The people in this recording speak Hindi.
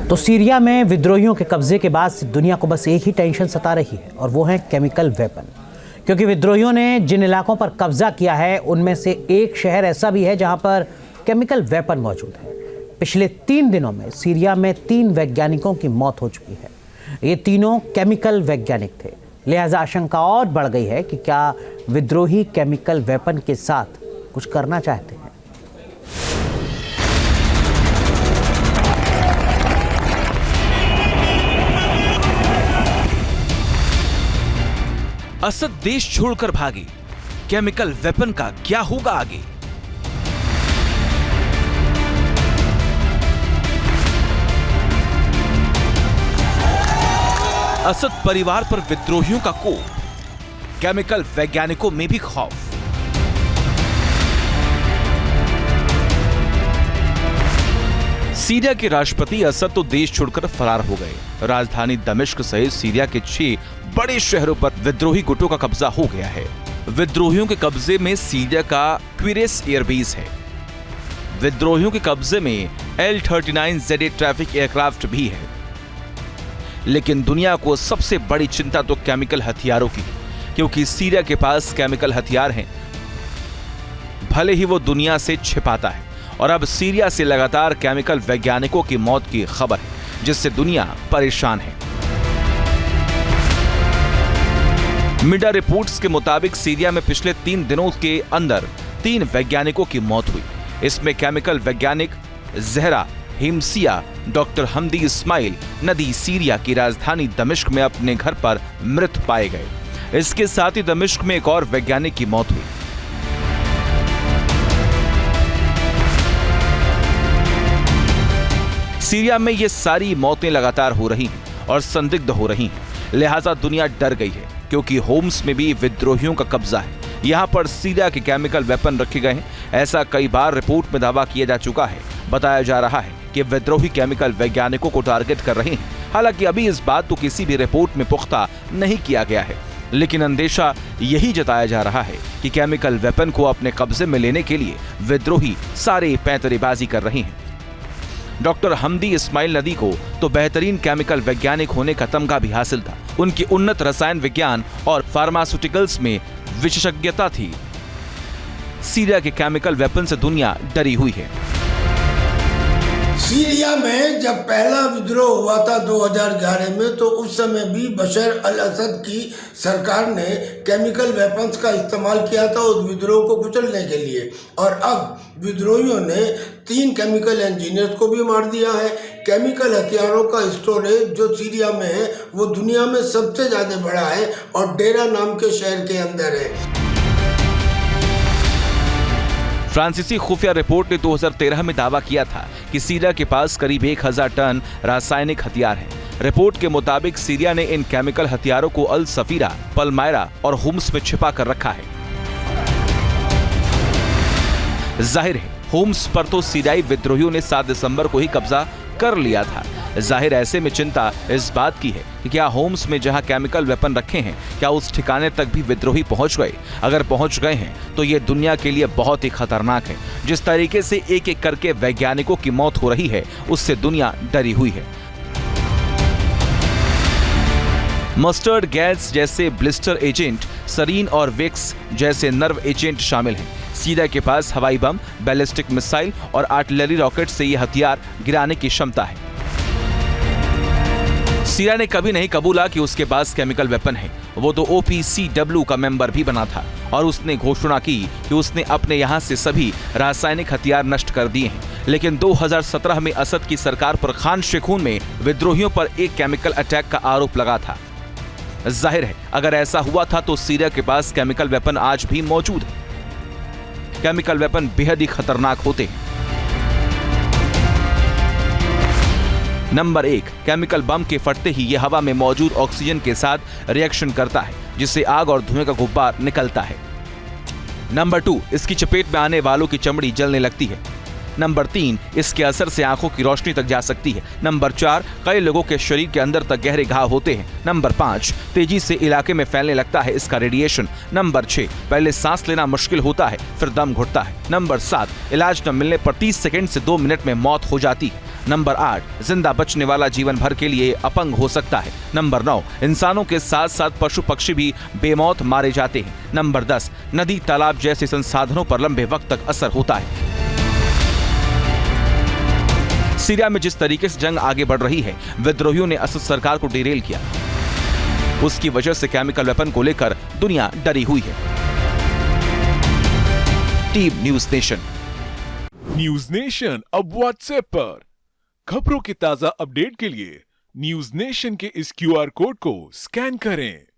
तो सीरिया में विद्रोहियों के कब्जे के बाद दुनिया को बस एक ही टेंशन सता रही है और वो है केमिकल वेपन। क्योंकि विद्रोहियों ने जिन इलाकों पर कब्जा किया है उनमें से एक शहर ऐसा भी है जहां पर केमिकल वेपन मौजूद है। पिछले 3 दिनों में सीरिया में 3 वैज्ञानिकों की मौत हो चुकी है। ये तीनों केमिकल वैज्ञानिक थे। लिहाजा आशंका और बढ़ गई है कि क्या विद्रोही केमिकल वेपन के साथ कुछ करना चाहते हैं। असद देश छोड़कर भागे, केमिकल वेपन का क्या होगा आगे? असद परिवार पर विद्रोहियों का कोप, केमिकल वैज्ञानिकों में भी खौफ। सीरिया के राष्ट्रपति असद तो देश छोड़कर फरार हो गए। राजधानी दमिश्क सहित सीरिया के 6 बड़े शहरों पर विद्रोही गुटों का कब्जा हो गया है। विद्रोहियों के कब्जे में सीरिया का क्विरेस एयरबेस है। विद्रोहियों के कब्जे में L-39ZA ट्रैफिक एयरक्राफ्ट भी है। लेकिन दुनिया को सबसे बड़ी चिंता तो केमिकल हथियारों की, क्योंकि सीरिया के पास केमिकल हथियार हैं, भले ही वो दुनिया से छिपाता है। और अब सीरिया से लगातार केमिकल वैज्ञानिकों की मौत की खबर है, जिससे दुनिया परेशान है। मीडिया रिपोर्ट्स के मुताबिक सीरिया में पिछले 3 दिनों के अंदर 3 वैज्ञानिकों की मौत हुई। इसमें केमिकल वैज्ञानिक ज़हरा हिमसिया डॉक्टर हमदी इस्माइल नदी सीरिया की राजधानी दमिश्क में अपने घर पर मृत पाए गए। इसके साथ ही दमिश्क में एक और वैज्ञानिक की मौत हुई। सीरिया में ये सारी मौतें लगातार हो रही हैं और संदिग्ध हो रही हैं। लिहाजा दुनिया डर गई है, क्योंकि होम्स में भी विद्रोहियों का कब्जा है। यहाँ पर सीरिया के केमिकल वेपन रखे गए हैं। ऐसा कई बार रिपोर्ट में दावा किया जा चुका है। बताया जा रहा है कि विद्रोही केमिकल वैज्ञानिकों को टारगेट कर रहे हैं। हालांकि अभी इस बात को किसी भी रिपोर्ट में पुख्ता नहीं किया गया है, लेकिन अंदेशा यही जताया जा रहा है कि केमिकल वेपन को अपने कब्जे में लेने के लिए विद्रोही सारे पैंतरेबाजी कर रहे हैं। डॉक्टर हमदी इस्माइल नदी को तो बेहतरीन केमिकल वैज्ञानिक होने का तमगा भी हासिल था। उनकी उन्नत रसायन विज्ञान और फार्मास्यूटिकल्स में विशेषज्ञता थी। सीरिया के केमिकल वेपन से दुनिया डरी हुई है। सीरिया में जब पहला विद्रोह हुआ था 2011 में, तो उस समय भी बशर अल असद की सरकार ने केमिकल वेपन्स का इस्तेमाल किया था उस विद्रोह को कुचलने के लिए। और अब विद्रोहियों ने 3 केमिकल इंजीनियर्स को भी मार दिया है। केमिकल हथियारों का स्टोरेज जो सीरिया में है वो दुनिया में सबसे ज़्यादा बड़ा है और डेरा नाम के शहर के अंदर है। फ्रांसीसी खुफिया रिपोर्ट ने 2013 में दावा किया था कि सीरिया के पास करीब 1000 टन रासायनिक हथियार हैं। रिपोर्ट के मुताबिक सीरिया ने इन केमिकल हथियारों को अल सफीरा, पलमायरा और होम्स में छिपा कर रखा है। जाहिर है होम्स पर तो सीरियाई विद्रोहियों ने 7 दिसंबर को ही कब्जा कर लिया था। जाहिर ऐसे में चिंता इस बात की है कि क्या होम्स में जहां केमिकल वेपन रखे हैं, क्या उस ठिकाने तक भी विद्रोही पहुंच गए? अगर पहुंच गए हैं तो ये दुनिया के लिए बहुत ही खतरनाक है। जिस तरीके से एक एक करके वैज्ञानिकों की मौत हो रही है, उससे दुनिया डरी हुई है। मस्टर्ड गैस जैसे ब्लिस्टर एजेंट, सरीन और विक्स जैसे नर्व एजेंट शामिल हैं। सीरिया के पास हवाई बम, बैलिस्टिक मिसाइल और आर्टिलरी रॉकेट से ये हथियार गिराने की क्षमता है। सीरिया ने कभी नहीं कबूला कि उसके पास केमिकल वेपन है। वो तो OPCW का मेंबर भी बना था और उसने घोषणा की कि उसने अपने यहाँ से सभी रासायनिक हथियार नष्ट कर दिए हैं। लेकिन 2017 में असद की सरकार पर खान शेखून में विद्रोहियों पर एक केमिकल अटैक का आरोप लगा था। जाहिर है अगर ऐसा हुआ था तो सीरिया के पास केमिकल वेपन आज भी मौजूद है। केमिकल वेपन बेहद ही खतरनाक होते हैं। नंबर 1, केमिकल बम के फटते ही यह हवा में मौजूद ऑक्सीजन के साथ रिएक्शन करता है, जिससे आग और धुएं का गुब्बार निकलता है। नंबर 2, इसकी चपेट में आने वालों की चमड़ी जलने लगती है। नंबर 3, इसके असर से आंखों की रोशनी तक जा सकती है। नंबर 4, कई लोगों के शरीर के अंदर तक गहरे घाव होते हैं। नंबर 5, तेजी से इलाके में फैलने लगता है इसका रेडिएशन। नंबर 6, पहले सांस लेना मुश्किल होता है, फिर दम घुटता है। नंबर 7, इलाज न मिलने पर 30 सेकंड से 2 मिनट में मौत हो जाती है। नंबर 8, जिंदा बचने वाला जीवन भर के लिए अपंग हो सकता है। नंबर 9, इंसानों के साथ साथ पशु पक्षी भी बेमौत मारे जाते हैं। नंबर 10, नदी तालाब जैसे संसाधनों पर लंबे वक्त तक असर होता है। सीरिया में जिस तरीके से जंग आगे बढ़ रही है, विद्रोहियों ने असद सरकार को डिरेल किया। उसकी वजह से केमिकल वेपन को लेकर दुनिया डरी हुई है। Team news nation. News nation अब व्हाट्सएप पर खबरों के ताजा अपडेट के लिए न्यूज नेशन के इस QR कोड को स्कैन करें।